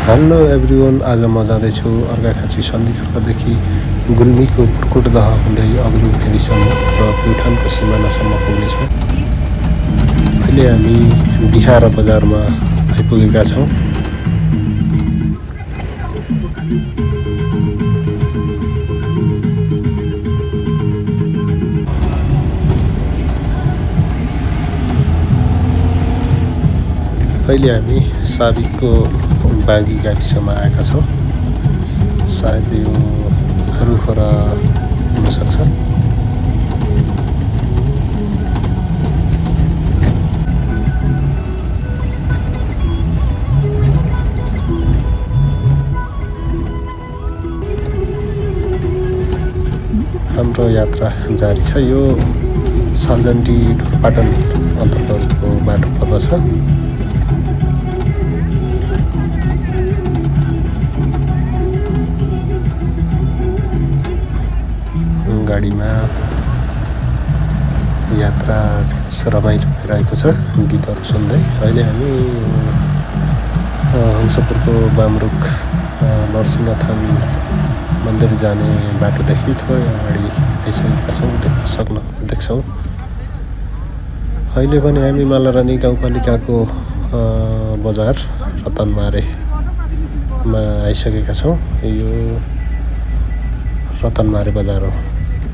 Hello everyone, आज म जाँदैछु अर्घाखाँची सन्धिखर्कदेखि गुल्मीको पुर्कुटदह हुँदै अग्लुङ फेदीसम्म र प्युठानको सिमानासम्म पुग्नेछौँ। अहिले हामी बिहार बजारमा आइपुगेका छौँ। अहिले हामी साबिकको बागी गाविसमा आएका छौँ। सायद यो रुखोरा हुनसक्छ। हाम्रो यात्रा जारी छ। यो सालजन्डी ढोरपाटन अन्तर्गतको बाटो पर्दछ। गाडीमा यात्रा रमाइलो भइरहेको छ, गीतहरू सुन्दै। अहिले हामी हंसपुरको बामरुक नरसिंहथान मन्दिर जाने बाटोदेखि थोरै अगाडि आइसकेका छौँ, देख्छौँ। अहिले पनि हामी मालारानी गाउँपालिकाको बजार रतनमारेमा आइसकेका छौँ। यो रतनमारे बजार हो,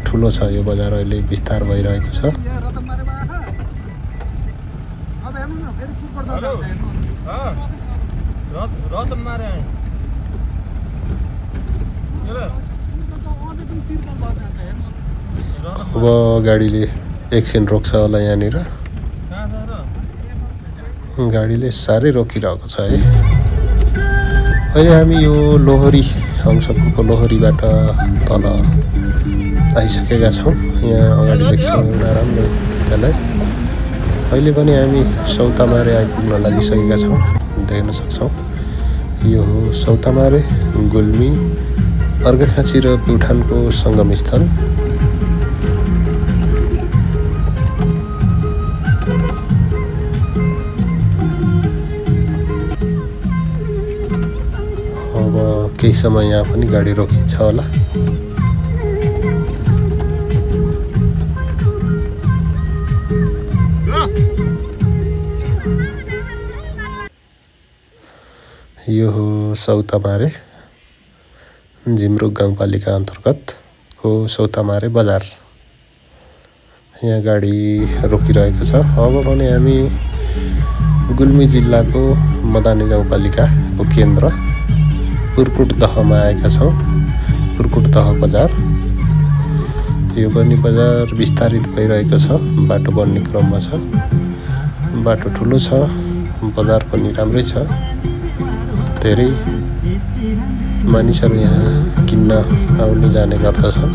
ठुलो छ यो बजार, अहिले विस्तार भइरहेको छ। अब गाडीले एकछिन रोक्छ होला यहाँनिर। गाडीले साह्रै रोकिरहेको छ है। अहिले हामी यो लोहरी, हंसपुरको लोहरीबाट तल आइसकेका छौँ। यहाँ अगाडि देख्छौँ राम्रो त्यसलाई। अहिले पनि हामी सौतामारे आइपुग्न लागिसकेका छौँ, देख्न सक्छौँ। यो हो सौतामारे, गुल्मी, अर्घाखाँची र प्युठानको सङ्गमस्थल। अब केही समय यहाँ पनि गाडी रोकिन्छ होला। यो हो सौतामारे, जिम्रुक गाउँपालिका अन्तर्गतको सौतामारे बजार। यहाँ गाडी रोकिरहेको छ। अब भने हामी गुल्मी जिल्लाको मदानी गाउँपालिकाको केन्द्र पुर्कुटदहमा आएका छौँ। पुर्कुटदह बजार, यो पनि बजार विस्तारित भइरहेको छ, बाटो बन्ने क्रममा छ। बाटो ठुलो छ, बजार पनि राम्रै छ। धेरै मानिसहरू यहाँ किन्न आउने जाने गर्दछन्।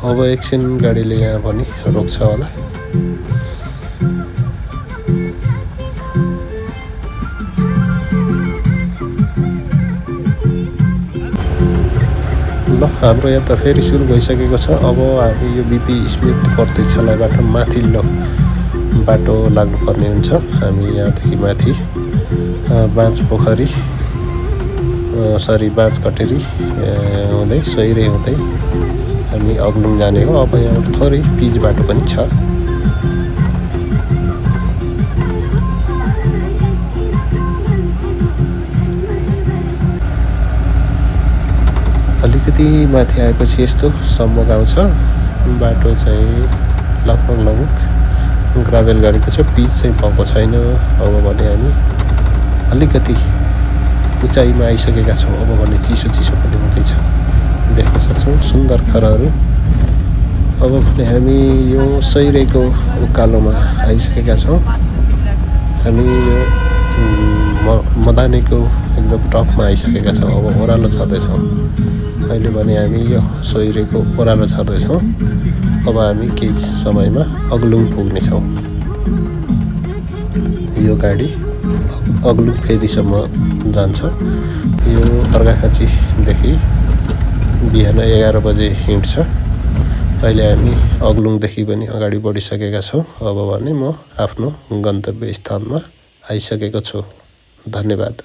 अब एकछिन गाडीले यहाँ पनि रोक्छ होला। ल, हाम्रो यात्रा फेरि सुरु भइसकेको छ। अब हामी यो बिपी स्मृत प्रतीक्षालयबाट माथिल्लो बाटो लाग्नुपर्ने हुन्छ। हामी यहाँदेखि माथि बाँझपोखरी बाँझकटेरी हुँदै सैरे हुँदै हामी अग्लुङ जाने हो। अब यहाँ थोरै पिच बाटो पनि छ। अलिकति माथि आएपछि यस्तो सम्मक आउँछ। बाटो चाहिँ लगभग ग्राभेल गाडीको छ, पिच चाहिँ भएको छैन। अब भने हामी अलिकति उचाइमा आइसकेका छौँ। अब भने चिसो पनि हुँदैछ, देख्न सक्छौँ सुन्दर खरहरू। अब भने हामी यो सैरेको उकालोमा आइसकेका छौँ। हामी यो मदानीको एकदम टपमा आइसकेका छौँ। अब ओह्रालो छँदैछौँ। अहिले भने हामी यो सैरेको ओह्रालो छँदैछौँ। अब हामी केही समयमा अग्लुङ पुग्नेछौँ। यो गाडी अग्लुङ फेदीसम्म जान्छ। यो अर्घाखाँचीदेखि बिहान 11 बजे हिँड्छ। अहिले हामी अग्लुङदेखि पनि अगाडि बढिसकेका छौँ। अब भने म आफ्नो गन्तव्य स्थानमा आइसकेको छु। धन्यवाद।